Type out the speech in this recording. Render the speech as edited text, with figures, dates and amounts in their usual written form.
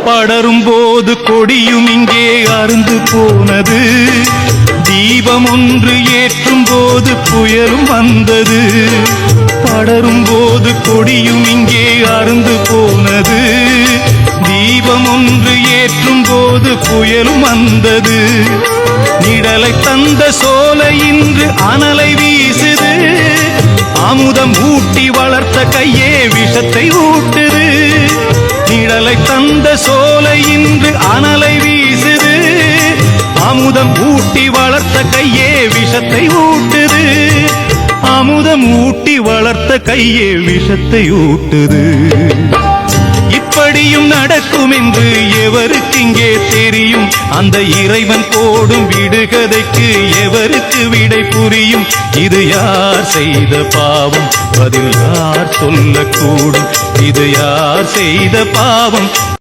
படரும் போது கொடியும் இங்கே அருந்து போனது. தீபம் ஒன்று ஏற்றும் போது புயலும் வந்தது. படரும் போது கொடியும் இங்கே அருந்து போனது. தீபம் ஒன்று ஏற்றும் போது புயலும் வந்தது. நிழலை தந்த சோலை இன்று அனலை வீசுது. அமுதம் ஊட்டி வளர்த்த கையே விஷத்தை ஊட்டுது. நிழலை தந்த சோலை இன்று அனலை வீசுது. அமுதம் ஊட்டி வளர்த்த கையே விஷத்தை ஊட்டுது. அமுதம் ஊட்டி வளர்த்த கையே விஷத்தை ஊட்டுது. இப்படியும் நடக்கும் என்று எவருக்கு இங்கே தெரியும்? அந்த இறைவன் போடும் விடுகதைக்கு எவருக்கு விடை புரியும்? இது யார் செய்த பாவம்? பதில் யார் சொல்லக்கூடும்? இது யார் செய்த பாவம்?